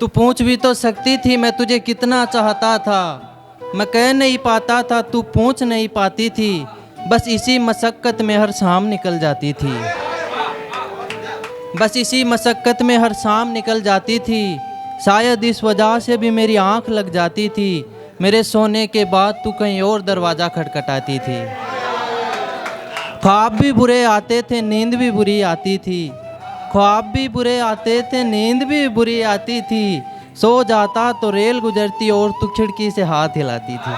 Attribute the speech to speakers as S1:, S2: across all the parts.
S1: तू पूछ भी तो सकती थी मैं तुझे कितना चाहता था। मैं कह नहीं पाता था, तू पूछ नहीं पाती थी। बस इसी मशक्क़त में हर शाम निकल जाती थी। बस इसी मशक्क़त में हर शाम निकल जाती थी। शायद इस वजह से भी मेरी आँख लग जाती थी। मेरे सोने के बाद तू कहीं और दरवाज़ा खटखटाती थी। ख्वाब भी बुरे आते थे, नींद भी बुरी आती थी। ख्वाब भी बुरे आते थे, नींद भी बुरी आती थी। सो जाता तो रेल गुजरती और तू खिड़की से हाथ हिलाती थी।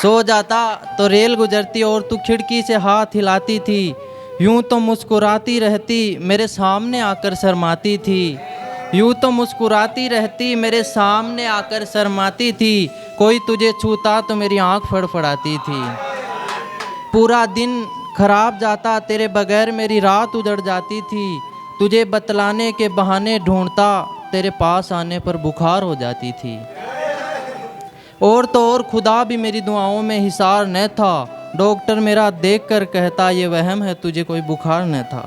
S1: सो जाता तो रेल गुजरती और तू खिड़की से हाथ हिलाती थी। यूं तो मुस्कुराती रहती, मेरे सामने आकर शर्माती थी। यूं तो मुस्कुराती रहती, मेरे सामने आकर शर्माती थी। कोई तुझे छूता तो मेरी आँख फड़फड़ाती थी। पूरा दिन खराब जाता तेरे बगैर, मेरी रात उजड़ जाती थी। तुझे बतलाने के बहाने ढूंढता, तेरे पास आने पर बुखार हो जाती थी। और तो और खुदा भी मेरी दुआओं में हिसार न था। डॉक्टर मेरा देखकर कहता ये वहम है, तुझे कोई बुखार न था।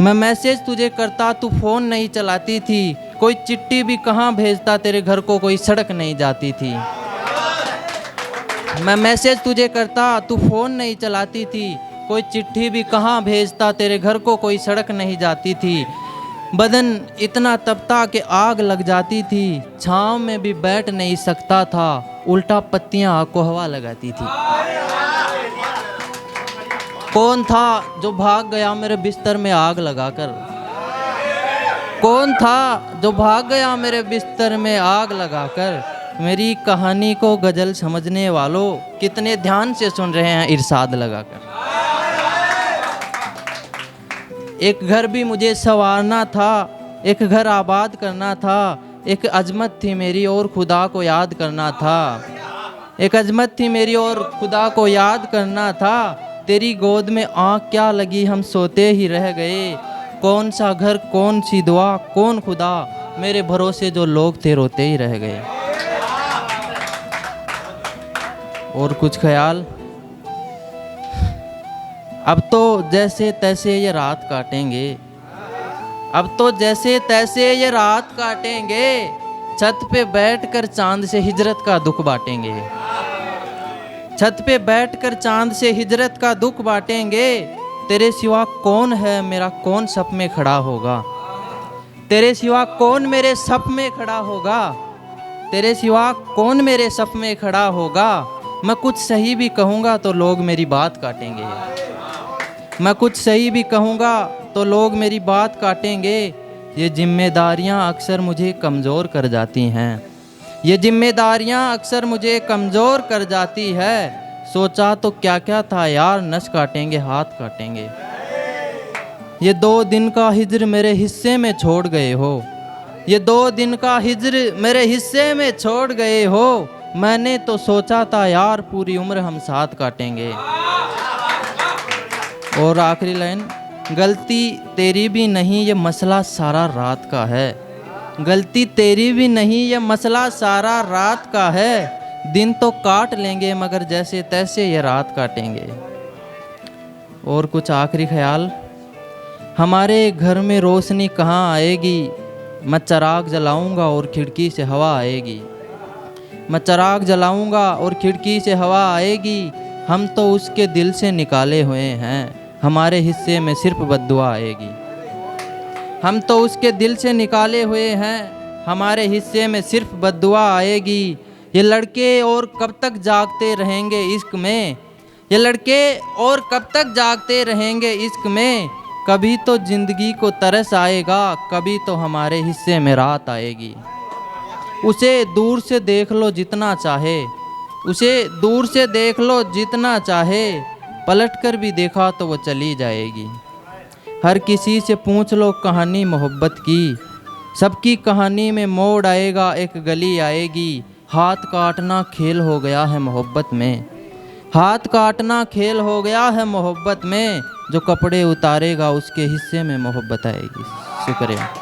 S1: मैं मैसेज तुझे करता, तू फ़ोन नहीं चलाती थी। कोई चिट्ठी भी कहाँ भेजता, तेरे घर को कोई सड़क नहीं जाती थी। मैं मैसेज तुझे करता, तू फ़ोन नहीं चलाती थी। कोई चिट्ठी भी कहाँ भेजता, तेरे घर को कोई सड़क नहीं जाती थी। बदन इतना तपता कि आग लग जाती थी। छाँव में भी बैठ नहीं सकता था, उल्टा पत्तियाँ आग को हवा लगाती थी। कौन था जो भाग गया मेरे बिस्तर में आग लगाकर? कौन था जो भाग गया मेरे बिस्तर में आग लगाकर? मेरी कहानी को गज़ल समझने वालों कितने ध्यान से सुन रहे हैं इरशाद लगाकर। एक घर भी मुझे संवारना था, एक घर आबाद करना था। एक अजमत थी मेरी और खुदा को याद करना था। एक अजमत थी मेरी और खुदा को याद करना था। तेरी गोद में आँख क्या लगी, हम सोते ही रह गए। कौन सा घर, कौन सी दुआ, कौन खुदा, मेरे भरोसे जो लोग थे रोते ही रह गए। और कुछ ख्याल। अब तो जैसे तैसे ये रात काटेंगे। अब तो जैसे तैसे ये रात काटेंगे। छत पे बैठकर चांद से हिजरत का दुख बांटेंगे। छत पे बैठकर चांद से हिजरत का दुख बांटेंगे। तेरे सिवा कौन है मेरा, कौन सप में खड़ा होगा? तेरे सिवा कौन मेरे सप में खड़ा होगा? तेरे सिवा कौन मेरे सप में खड़ा होगा? मैं कुछ सही भी कहूँगा तो लोग मेरी बात काटेंगे। मैं कुछ सही भी कहूँगा तो लोग मेरी बात काटेंगे। ये जिम्मेदारियाँ अक्सर मुझे कमज़ोर कर जाती हैं। ये जिम्मेदारियाँ अक्सर मुझे कमज़ोर कर जाती है। सोचा तो क्या क्या था यार, नस काटेंगे, हाथ काटेंगे। ये 2 दिन का हिज्र मेरे हिस्से में छोड़ गए हो। ये 2 दिन का हिज्र मेरे हिस्से में छोड़ गए हो। मैंने तो सोचा था यार पूरी उम्र हम साथ काटेंगे। और आखिरी लाइन, गलती तेरी भी नहीं, ये मसला सारा रात का है। गलती तेरी भी नहीं, ये मसला सारा रात का है। दिन तो काट लेंगे मगर जैसे तैसे ये रात काटेंगे। और कुछ आखिरी ख्याल। हमारे घर में रोशनी कहाँ आएगी? मैं चिराग जलाऊंगा और खिड़की से हवा आएगी। मैं चिराग जलाऊंगा और खिड़की से हवा आएगी। हम तो उसके दिल से निकाले हुए हैं, हमारे हिस्से में सिर्फ बद्दुआ आएगी। हम तो उसके दिल से निकाले हुए हैं, हमारे हिस्से में सिर्फ बद्दुआ आएगी। ये लड़के और कब तक जागते रहेंगे इश्क में? ये लड़के और कब तक जागते रहेंगे इश्क में? कभी तो ज़िंदगी को तरस आएगा, कभी तो हमारे हिस्से में रात आएगी। उसे दूर से देख लो जितना चाहे, उसे दूर से देख लो जितना चाहे। पलट कर भी देखा तो वो चली जाएगी। हर किसी से पूछ लो कहानी मोहब्बत की, सबकी कहानी में मोड़ आएगा, एक गली आएगी। हाथ काटना खेल हो गया है मोहब्बत में। हाथ काटना खेल हो गया है मोहब्बत में। जो कपड़े उतारेगा उसके हिस्से में मोहब्बत आएगी। शुक्रिया।